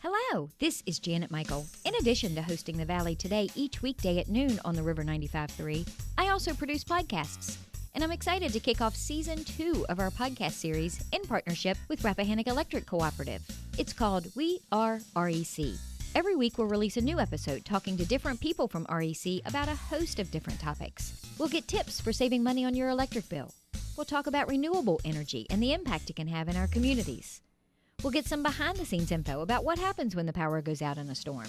Hello, this is Janet Michael. In addition to hosting The Valley Today each weekday at noon on the River 95.3, I also produce podcasts. And I'm excited to kick off Season 2 of our podcast series in partnership with Rappahannock Electric Cooperative. It's called We Are REC. Every week we'll release a new episode talking to different people from REC about a host of different topics. We'll get tips for saving money on your electric bill. We'll talk about renewable energy and the impact it can have in our communities. We'll get some behind-the-scenes info about what happens when the power goes out in a storm.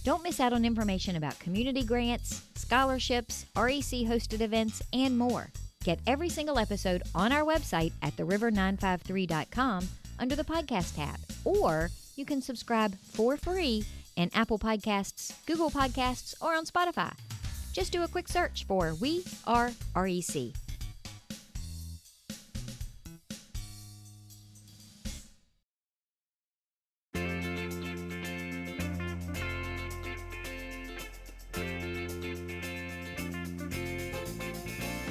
Don't miss out on information about community grants, scholarships, REC-hosted events, and more. Get every single episode on our website at theriver953.com under the podcast tab, or you can subscribe for free in Apple Podcasts, Google Podcasts, or on Spotify. Just do a quick search for We Are REC.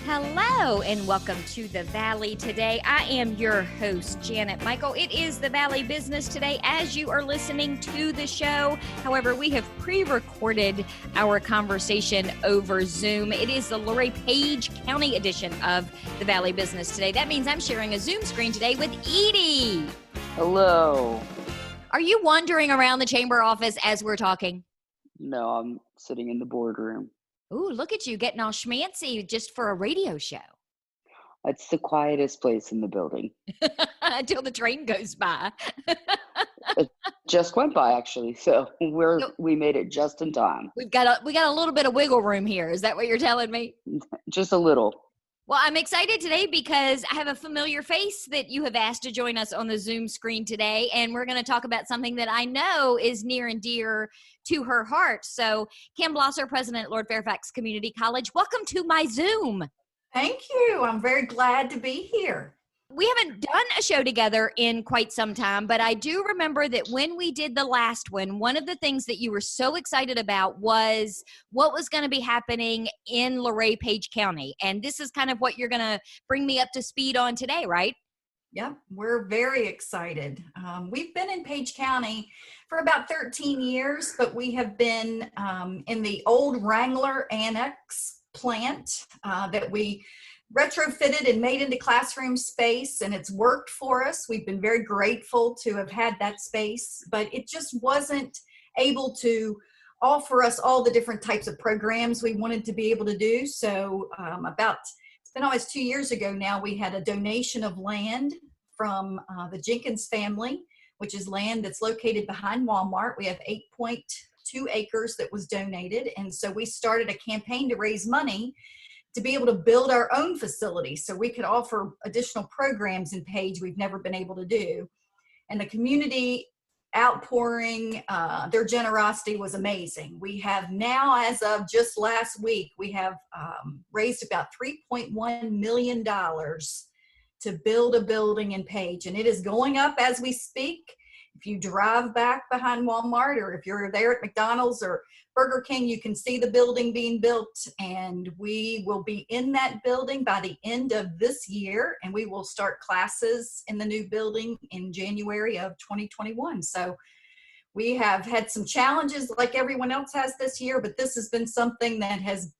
Hello and welcome to The Valley Today. I am your host, Janet Michael. It is The Valley Business Today as you are listening to the show. However, we have pre-recorded our conversation over Zoom. It is the Luray Page County edition of The Valley Business Today. That means I'm sharing a Zoom screen today with Edie. Hello. Are you wandering around the chamber office as we're talking? No, I'm sitting in the boardroom. Ooh, look at you getting all schmancy just for a radio show. It's the quietest place in the building. Until the train goes by. It just went by, actually, so we made it just in time. We got a little bit of wiggle room here. Is that what you're telling me? Just a little. Well, I'm excited today because I have a familiar face that you have asked to join us on the Zoom screen today, and we're going to talk about something that I know is near and dear to her heart. So, Kim Blosser, President at Lord Fairfax Community College, welcome to my Zoom. Thank you. I'm very glad to be here. We haven't done a show together in quite some time, but I do remember that when we did the last one of the things that you were so excited about was what was going to be happening in Luray Page County. And this is kind of what you're going to bring me up to speed on today, right? Yep, we're very excited. We've been in Page County for about 13 years, but we have been in the old Wrangler Annex plant that we retrofitted and made into classroom space, and it's worked for us. We've been very grateful to have had that space, but it just wasn't able to offer us all the different types of programs we wanted to be able to do. So it's been almost 2 years ago now, we had a donation of land from the Jenkins family, which is land that's located behind Walmart. We have 8.2 acres that was donated, and so we started a campaign to raise money to be able to build our own facility so we could offer additional programs in Page we've never been able to do. And the community outpouring, their generosity was amazing. We have now, as of just last week, we have raised about $3.1 million to build a building in Page, and it is going up as we speak. If you drive back behind Walmart, or if you're there at McDonald's or Burger King, you can see the building being built, and we will be in that building by the end of this year, and we will start classes in the new building in January of 2021. So we have had some challenges like everyone else has this year, but this has been something that has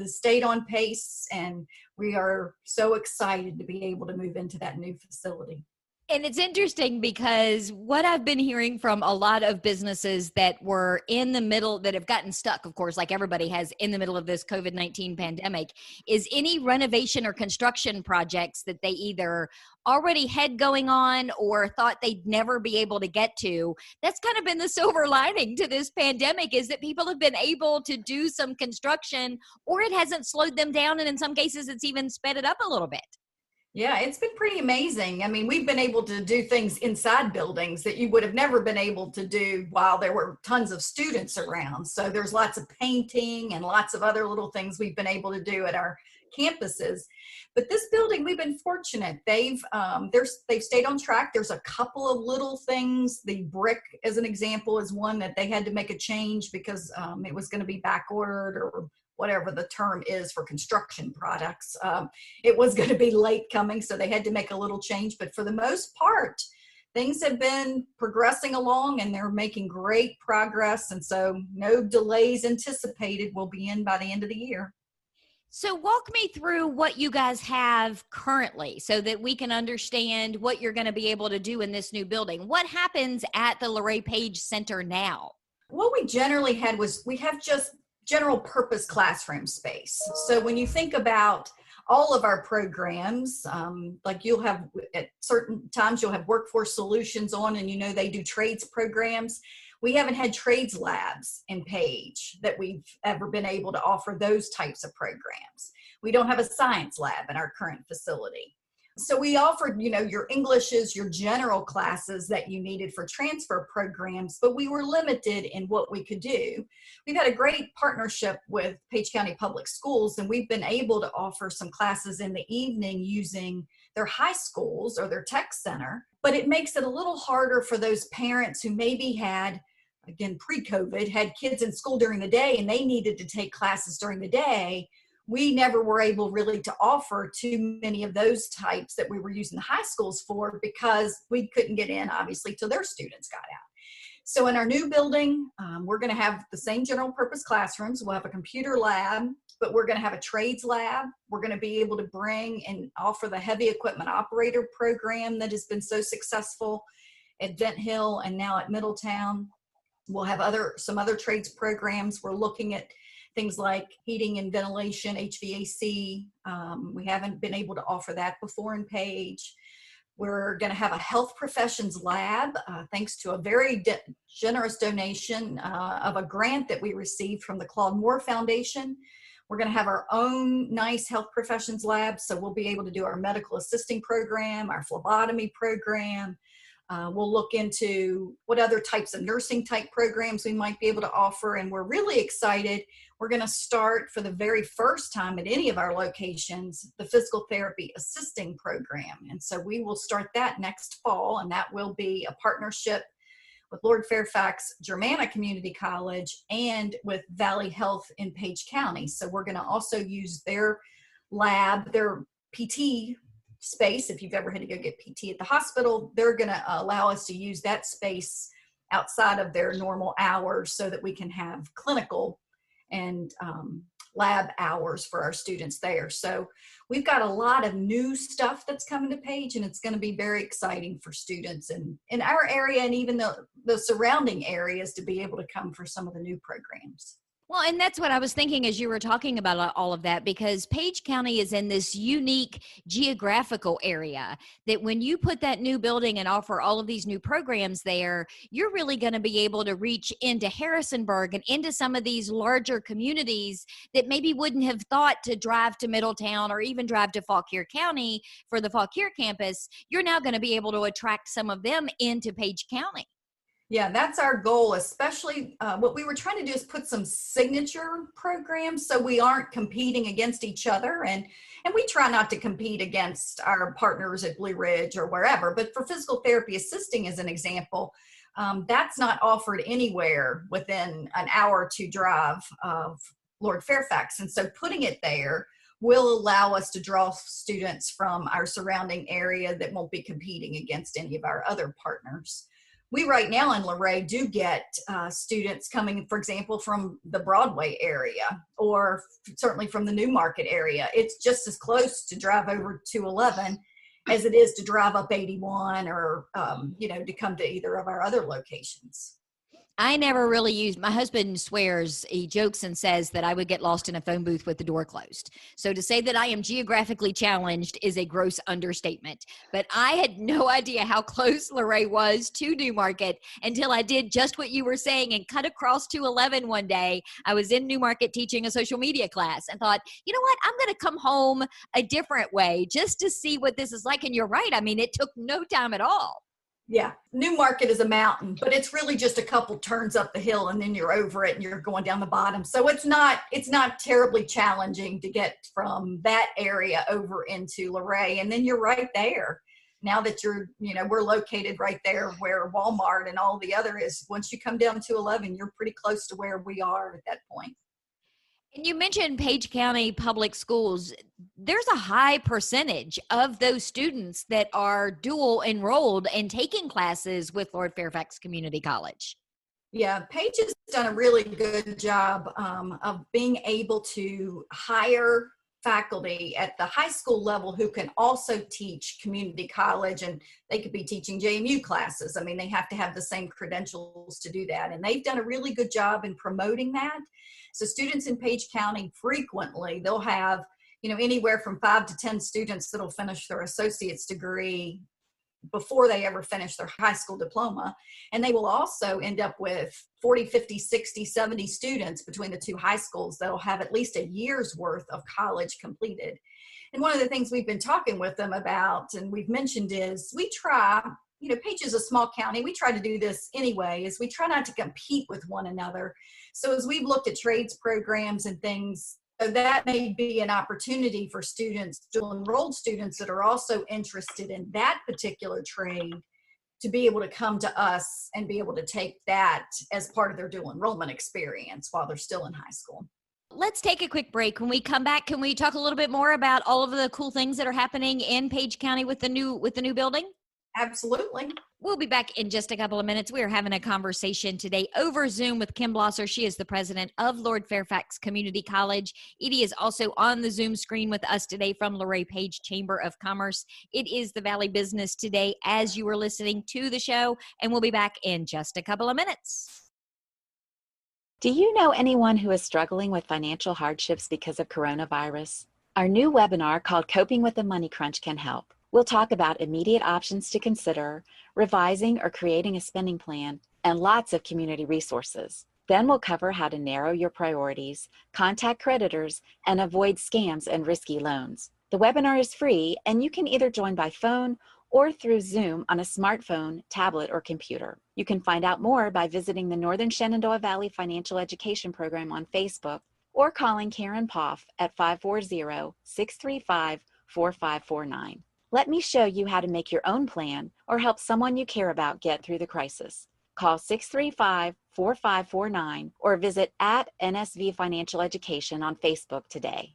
stayed on pace, and we are so excited to be able to move into that new facility. And it's interesting because what I've been hearing from a lot of businesses that were in the middle, that have gotten stuck, of course, like everybody has in the middle of this COVID-19 pandemic, is any renovation or construction projects that they either already had going on or thought they'd never be able to get to. That's kind of been the silver lining to this pandemic, is that people have been able to do some construction, or it hasn't slowed them down. And in some cases, it's even sped it up a little bit. Yeah, it's been pretty amazing. I mean, we've been able to do things inside buildings that you would have never been able to do while there were tons of students around. So there's lots of painting and lots of other little things we've been able to do at our campuses. But this building, we've been fortunate. They've stayed on track. There's a couple of little things. The brick, as an example, is one that they had to make a change because it was going to be back ordered, or whatever the term is for construction products. It was going to be late coming, so they had to make a little change. But for the most part, things have been progressing along and they're making great progress. And so no delays anticipated. We'll be in by the end of the year. So walk me through what you guys have currently so that we can understand what you're going to be able to do in this new building. What happens at the Luray Page Center now? What we generally had was we have just general purpose classroom space. So when you think about all of our programs, like you'll have at certain times you'll have workforce solutions on, and they do trades programs. We haven't had trades labs in Page that we've ever been able to offer those types of programs. We don't have a science lab in our current facility. So we offered, your Englishes, your general classes that you needed for transfer programs, but we were limited in what we could do. We've had a great partnership with Page County Public Schools, and we've been able to offer some classes in the evening using their high schools or their tech center, but it makes it a little harder for those parents who maybe had, again, pre-COVID, had kids in school during the day and they needed to take classes during the day. We never were able really to offer too many of those types that we were using the high schools for because we couldn't get in, obviously, till their students got out. So in our new building, we're going to have the same general purpose classrooms. We'll have a computer lab, but we're going to have a trades lab. We're going to be able to bring and offer the heavy equipment operator program that has been so successful at Vent Hill and now at Middletown. We'll have some other trades programs. We're looking at things like heating and ventilation, HVAC. We haven't been able to offer that before in Page. We're going to have a health professions lab, thanks to a very generous donation of a grant that we received from the Claude Moore Foundation. We're going to have our own nice health professions lab, so we'll be able to do our medical assisting program, our phlebotomy program. We'll look into what other types of nursing type programs we might be able to offer, and we're really excited. We're going to start for the very first time at any of our locations, the physical therapy assisting program. And so we will start that next fall, and that will be a partnership with Lord Fairfax Germanna Community College and with Valley Health in Page County. So we're going to also use their lab, their PT space. If you've ever had to go get PT at the hospital, they're going to allow us to use that space outside of their normal hours so that we can have clinical and lab hours for our students there. So we've got a lot of new stuff that's coming to Page, and it's going to be very exciting for students in our area and even the surrounding areas to be able to come for some of the new programs. Well, and that's what I was thinking as you were talking about all of that, because Page County is in this unique geographical area that when you put that new building and offer all of these new programs there, you're really going to be able to reach into Harrisonburg and into some of these larger communities that maybe wouldn't have thought to drive to Middletown or even drive to Fauquier County for the Fauquier campus. You're now going to be able to attract some of them into Page County. Yeah, that's our goal, especially what we were trying to do is put some signature programs so we aren't competing against each other. And we try not to compete against our partners at Blue Ridge or wherever. But for physical therapy assisting, as an example, that's not offered anywhere within an hour or two drive of Lord Fairfax. And so putting it there will allow us to draw students from our surrounding area that won't be competing against any of our other partners. We right now in Luray do get students coming, for example, from the Broadway area or certainly from the New Market area. It's just as close to drive over 211 as it is to drive up 81 or, to come to either of our other locations. I never really used, my husband swears, he jokes and says that I would get lost in a phone booth with the door closed. So to say that I am geographically challenged is a gross understatement. But I had no idea how close Luray was to Newmarket until I did just what you were saying and cut across 211 one day. I was in Newmarket teaching a social media class and thought, you know what, I'm going to come home a different way just to see what this is like. And you're right. I mean, it took no time at all. Yeah, New Market is a mountain, but it's really just a couple turns up the hill and then you're over it and you're going down the bottom. So it's not terribly challenging to get from that area over into Luray. And then you're right there. Now that we're located right there where Walmart and all the other is. Once you come down to 11, you're pretty close to where we are at that point. And you mentioned Page County Public Schools. there's a high percentage of those students that are dual enrolled and taking classes with Lord Fairfax Community College. Yeah, Paige has done a really good job of being able to hire faculty at the high school level who can also teach community college, and they could be teaching JMU classes. I mean, they have to have the same credentials to do that, and they've done a really good job in promoting that. So students in Page County frequently, they'll have, anywhere from 5 to 10 students that'll finish their associate's degree before they ever finish their high school diploma. And they will also end up with 40, 50, 60, 70 students between the two high schools that'll have at least a year's worth of college completed. And one of the things we've been talking with them about, and we've mentioned, is we try, Page is a small county. We try to do this anyway, is we try not to compete with one another. So as we've looked at trades programs and things, so that may be an opportunity for students, dual enrolled students that are also interested in that particular trade, to be able to come to us and be able to take that as part of their dual enrollment experience while they're still in high school. Let's take a quick break. When we come back, can we talk a little bit more about all of the cool things that are happening in Page County with the new building? Absolutely. We'll be back in just a couple of minutes. We are having a conversation today over Zoom with Kim Blosser. She is the president of Lord Fairfax Community College. Edie is also on the Zoom screen with us today from Luray Page Chamber of Commerce. It is the Valley Business Today as you were listening to the show, and we'll be back in just a couple of minutes. Do you know anyone who is struggling with financial hardships because of coronavirus? Our new webinar called Coping with the Money Crunch can help. We'll talk about immediate options to consider, revising or creating a spending plan, and lots of community resources. Then we'll cover how to narrow your priorities, contact creditors, and avoid scams and risky loans. The webinar is free, and you can either join by phone or through Zoom on a smartphone, tablet, or computer. You can find out more by visiting the Northern Shenandoah Valley Financial Education Program on Facebook or calling Karen Poff at 540-635-4549. Let me show you how to make your own plan or help someone you care about get through the crisis. Call 635-4549 or visit at NSV Financial Education on Facebook today.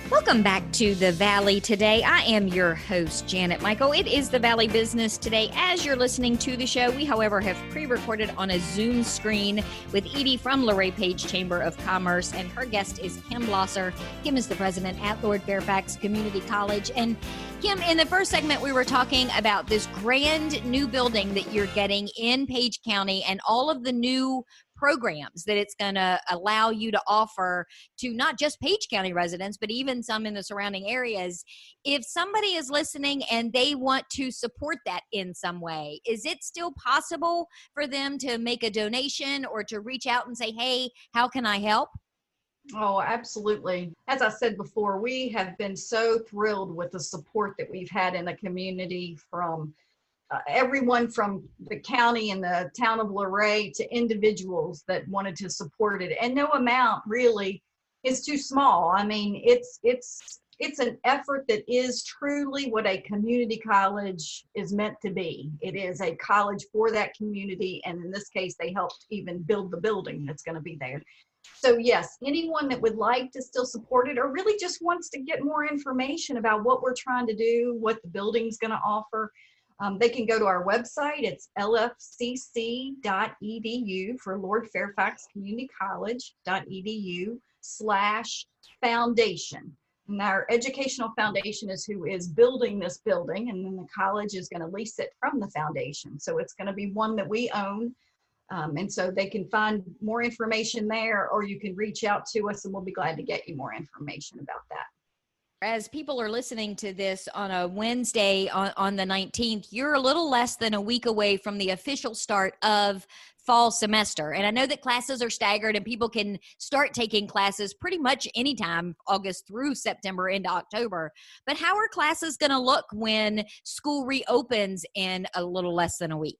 Welcome back to the Valley Today. I am your host, Janet Michael. It is the Valley Business Today. As you're listening to the show, we, however, have pre-recorded on a Zoom screen with Edie from Luray Page Chamber of Commerce, and her guest is Kim Blosser. Kim is the president at Lord Fairfax Community College. And Kim, in the first segment, we were talking about this grand new building that you're getting in Page County and all of the new programs that it's going to allow you to offer to not just Page County residents, but even some in the surrounding areas. If somebody is listening and they want to support that in some way, is it still possible for them to make a donation or to reach out and say, hey, how can I help? Oh, absolutely. As I said before, we have been so thrilled with the support that we've had in the community from everyone from the county and the town of Luray to individuals that wanted to support it. And no amount really is too small. I mean, it's an effort that is truly what a community college is meant to be. It is a college for that community. And in this case, they helped even build the building that's going to be there. So yes, anyone that would like to still support it or really just wants to get more information about what we're trying to do, what the building's going to offer, they can go to our website. It's lfcc.edu for Lord Fairfax Community College.edu/foundation. And our educational foundation is who is building this building, and then the college is going to lease it from the foundation. So it's going to be one that we own. And so they can find more information there, or you can reach out to us and we'll be glad to get you more information about that. As people are listening to this on a Wednesday on the 19th, you're a little less than a week away from the official start of fall semester. And I know that classes are staggered and people can start taking classes pretty much anytime, August through September into October. But how are classes going to look when school reopens in a little less than a week?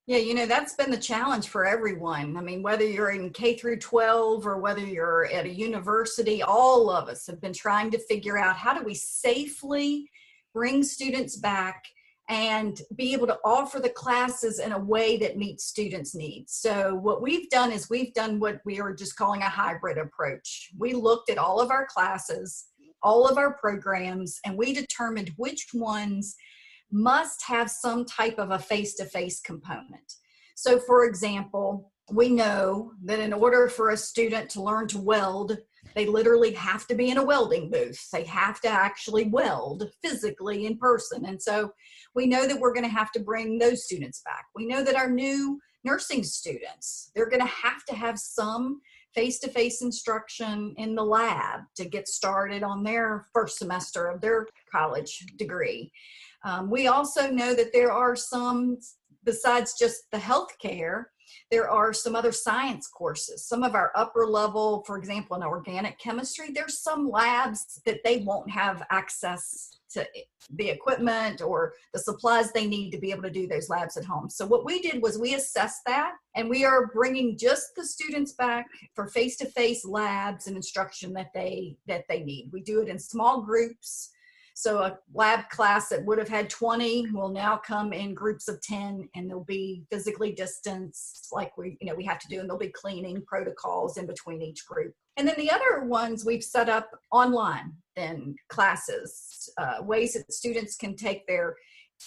Yeah, that's been the challenge for everyone. I mean, whether you're in K through 12 or whether you're at a university, all of us have been trying to figure out how do we safely bring students back and be able to offer the classes in a way that meets students' needs. So what we've done is we've done what we are just calling a hybrid approach. We looked at all of our classes, all of our programs, and we determined which ones must have some type of a face-to-face component. So for example, we know that in order for a student to learn to weld, they literally have to be in a welding booth. They have to actually weld physically in person. And so we know that we're going to have to bring those students back. We know that our new nursing students, they're going to have some face-to-face instruction in the lab to get started on their first semester of their college degree. We also know that there are some, besides just the healthcare, there are some other science courses. Some of our upper level, for example, in organic chemistry, there's some labs that they won't have access to the equipment or the supplies they need to be able to do those labs at home. So what we did was we assessed that, and we are bringing just the students back for face-to-face labs and instruction that they need. We do it in small groups. So a lab class that would have had 20 will now come in groups of 10, and they'll be physically distanced like we have to do, and there'll be cleaning protocols in between each group. And then the other ones we've set up online then classes, ways that students can take their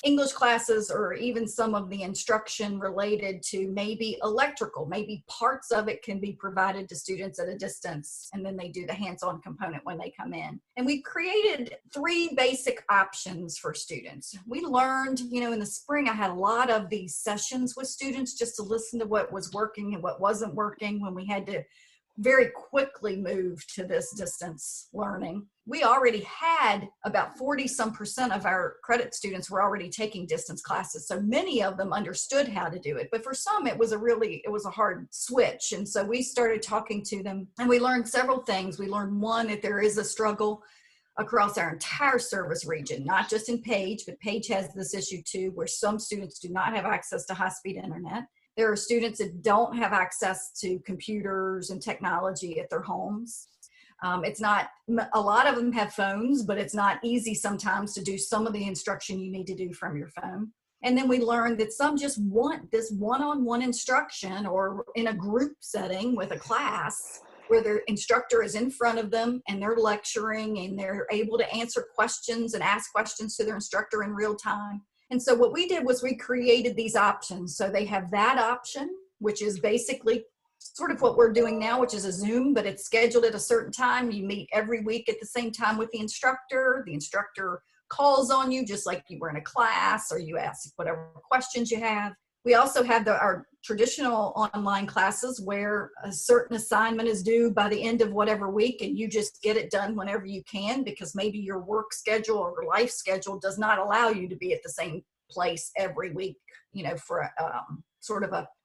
English classes or even some of the instruction related to maybe electrical, maybe parts of it can be provided to students at a distance, and then they do the hands-on component when they come in. And we created 3 basic options for students. We learned, in the spring, I had a lot of these sessions with students just to listen to what was working and what wasn't working when we had to very quickly move to this distance learning. We already had about 40% of our credit students were already taking distance classes. So many of them understood how to do it. But for some, it was a hard switch. And so we started talking to them, and we learned several things. We learned, one, that there is a struggle across our entire service region, not just in Page, but Page has this issue too, where some students do not have access to high-speed internet. There are students that don't have access to computers and technology at their homes. A lot of them have phones, but it's not easy sometimes to do some of the instruction you need to do from your phone. And then we learned that some just want this one-on-one instruction or in a group setting with a class where their instructor is in front of them and they're lecturing and they're able to answer questions and ask questions to their instructor in real time. And so what we did was we created these options. So they have that option, which is basically sort of what we're doing now, which is a Zoom, but it's scheduled at a certain time. You meet every week at the same time with the instructor. The instructor calls on you just like you were in a class, or you ask whatever questions you have. We also have our traditional online classes where a certain assignment is due by the end of whatever week, and you just get it done whenever you can, because maybe your work schedule or life schedule does not allow you to be at the same place every week, for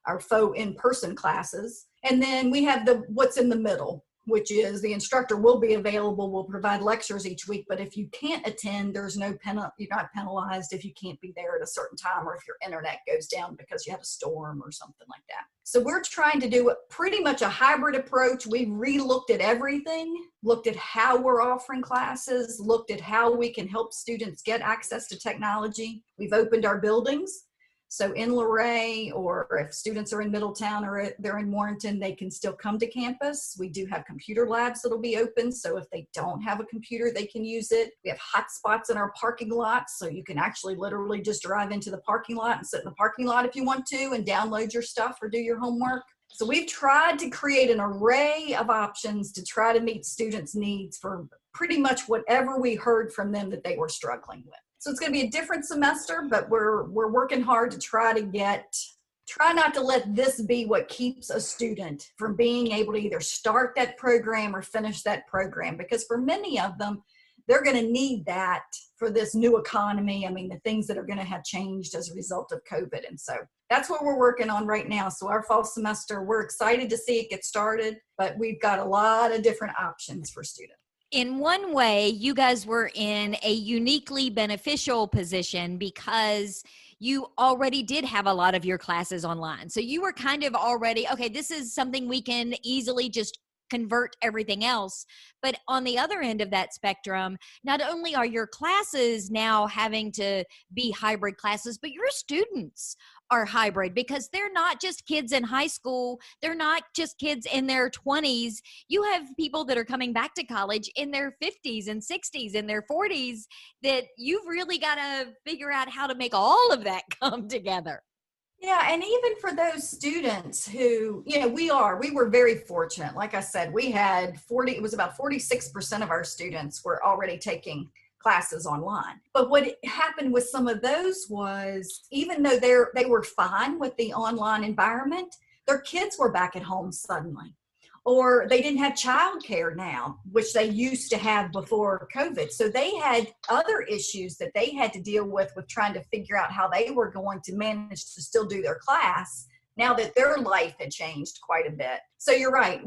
our faux in-person classes. And then we have what's in the middle, which is the instructor will be available, will provide lectures each week, but if you can't attend, there's no you're not penalized if you can't be there at a certain time, or if your internet goes down because you had a storm or something like that. So we're trying to do pretty much a hybrid approach. We re-looked at everything, looked at how we're offering classes, looked at how we can help students get access to technology. We've opened our buildings. So in Luray, or if students are in Middletown or they're in Warrenton, they can still come to campus. We do have computer labs that'll be open, so if they don't have a computer, they can use it. We have hotspots in our parking lots, so you can actually literally just drive into the parking lot and sit in the parking lot if you want to and download your stuff or do your homework. So we've tried to create an array of options to try to meet students' needs for pretty much whatever we heard from them that they were struggling with. So it's going to be a different semester, but we're working hard to try not to let this be what keeps a student from being able to either start that program or finish that program. Because for many of them, they're going to need that for this new economy. I mean, the things that are going to have changed as a result of COVID. And so that's what we're working on right now. So our fall semester, we're excited to see it get started, but we've got a lot of different options for students. In one way, you guys were in a uniquely beneficial position because you already did have a lot of your classes online. So you were kind of already, okay, this is something we can easily just convert everything else. But on the other end of that spectrum, not only are your classes now having to be hybrid classes, but your students are hybrid, because they're not just kids in high school. They're not just kids in their 20s. You have people that are coming back to college in their 50s and 60s and their 40s, that you've really got to figure out how to make all of that come together. Yeah, and even for those students who, we were very fortunate. Like I said, we had it was about 46% of our students were already taking classes online. But what happened with some of those was, even though they were fine with the online environment, their kids were back at home suddenly. Or they didn't have childcare now, which they used to have before COVID. So they had other issues that they had to deal with trying to figure out how they were going to manage to still do their class now that their life had changed quite a bit. So you're right.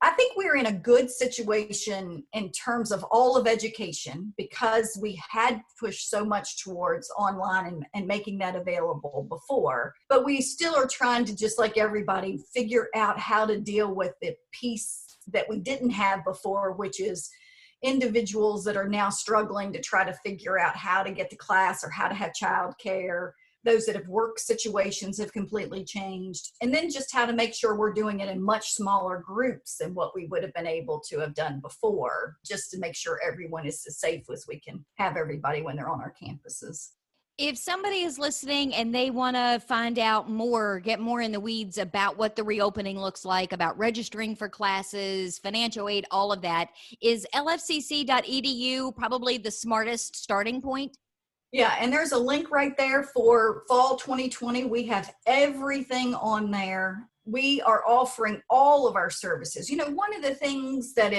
I think we're in a good situation in terms of all of education, because we had pushed so much towards online and making that available before. But we still are trying to, just like everybody, figure out how to deal with the piece that we didn't have before, which is individuals that are now struggling to try to figure out how to get to class or how to have childcare. Those that have work situations have completely changed. And then just how to make sure we're doing it in much smaller groups than what we would have been able to have done before, just to make sure everyone is as safe as we can have everybody when they're on our campuses. If somebody is listening and they want to find out more, get more in the weeds about what the reopening looks like, about registering for classes, financial aid, all of that, is lfcc.edu probably the smartest starting point? Yeah, and there's a link right there for fall 2020. We have everything on there. We are offering all of our services. One of the things that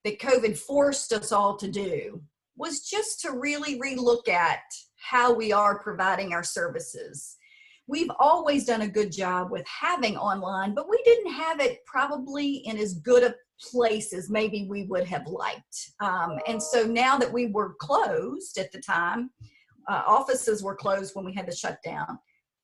COVID forced us all to do was just to really relook at how we are providing our services. We've always done a good job with having online, but we didn't have it probably in as good a place as maybe we would have liked. And so now that we were closed at the time, offices were closed when we had the shutdown,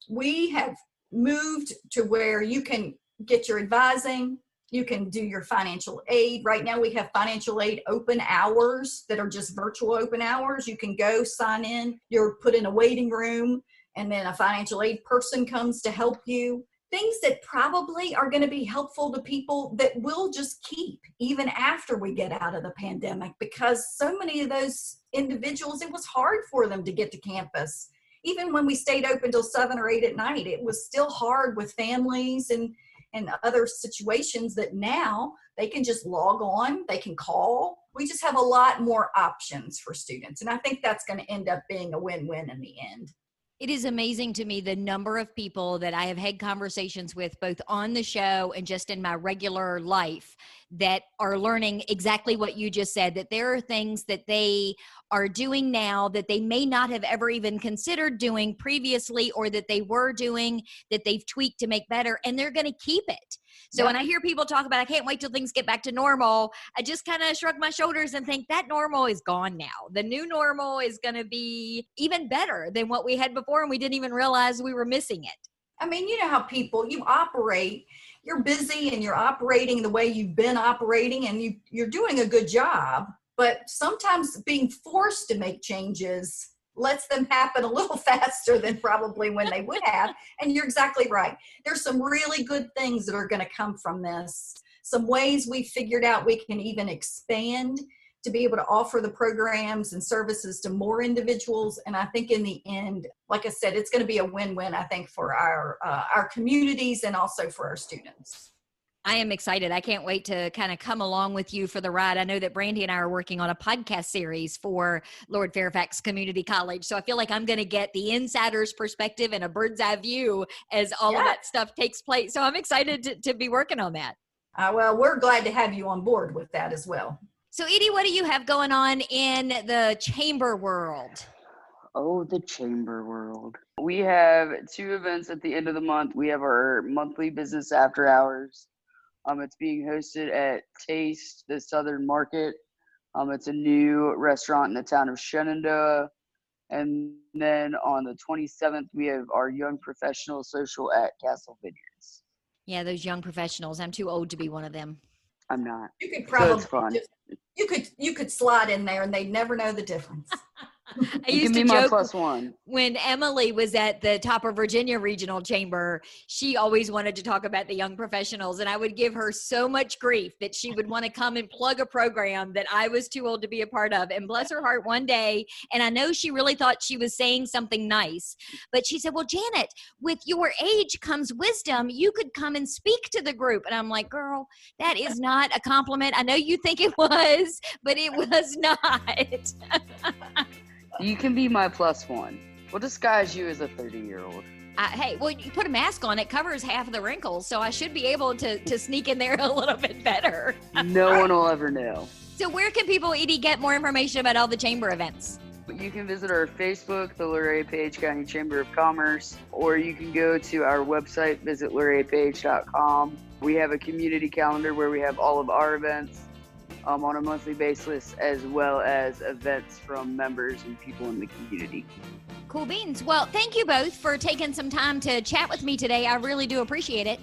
we have moved to where you can get your advising, you can do your financial aid. Right now we have financial aid open hours that are just virtual open hours. You can go sign in, you're put in a waiting room, and then a financial aid person comes to help you. Things that probably are going to be helpful to people that we'll just keep even after we get out of the pandemic, because so many of those individuals, it was hard for them to get to campus. Even when we stayed open till 7 or 8 at night, it was still hard with families and other situations that now they can just log on, they can call. We just have a lot more options for students. And I think that's going to end up being a win-win in the end. It is amazing to me the number of people that I have had conversations with, both on the show and just in my regular life, that are learning exactly what you just said, that there are things that they are doing now that they may not have ever even considered doing previously, or that they were doing that they've tweaked to make better, and they're going to keep it. So when I hear people talk about, I can't wait till things get back to normal, I just kind of shrug my shoulders and think that normal is gone now. The new normal is going to be even better than what we had before, and we didn't even realize we were missing it. I mean, you know how you operate, you're busy and you're operating the way you've been operating, and you're doing a good job, but sometimes being forced to make changes lets them happen a little faster than probably when they would have. And you're exactly right. There's some really good things that are going to come from this. Some ways we figured out we can even expand to be able to offer the programs and services to more individuals. And I think in the end, like I said, it's going to be a win-win, I think, for our communities and also for our students. I am excited. I can't wait to kind of come along with you for the ride. I know that Brandy and I are working on a podcast series for Lord Fairfax Community College. So I feel like I'm going to get the insider's perspective and a bird's eye view as all of that stuff takes place. So I'm excited to be working on that. Well, we're glad to have you on board with that as well. So Edie, what do you have going on in the chamber world? Oh, the chamber world. We have 2 events at the end of the month. We have our monthly business after hours. It's being hosted at Taste, the Southern Market. It's a new restaurant in the town of Shenandoah. And then on the 27th, we have our Young Professional Social at Castle Vineyards. Yeah, those young professionals. I'm too old to be one of them. I'm not. You could So probably it's fun. you could slide in there and they'd never know the difference. I You used can to be my joke +1. when Emily was at the Top of Virginia Regional Chamber, she always wanted to talk about the young professionals, and I would give her so much grief that she would want to come and plug a program that I was too old to be a part of. And bless her heart, one day, and I know she really thought she was saying something nice, but she said, well, Janet, with your age comes wisdom. You could come and speak to the group. And I'm like, girl, that is not a compliment. I know you think it was, but it was not. You can be my +1. We'll disguise you as a 30-year-old. Hey, well, you put a mask on, it covers half of the wrinkles, so I should be able to sneak in there a little bit better. No one will ever know. So where can people, Edie, get more information about all the chamber events? You can visit our Facebook, the Luray Page County Chamber of Commerce, or you can go to our website, visit luraypage.com. We have a community calendar where we have all of our events on a monthly basis, as well as events from members and people in the community. Cool beans. Well, thank you both for taking some time to chat with me today. I really do appreciate it.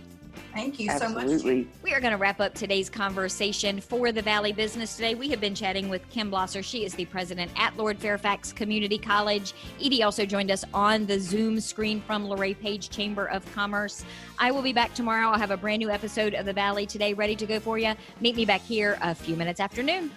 Thank you so much. Absolutely. We are going to wrap up today's conversation for the Valley Business today. We have been chatting with Kim Blosser. She is the president at Lord Fairfax Community College. Edie also joined us on the Zoom screen from Luray Page Chamber of Commerce. I will be back tomorrow. I'll have a brand new episode of the Valley Today ready to go for you. Meet me back here a few minutes after noon.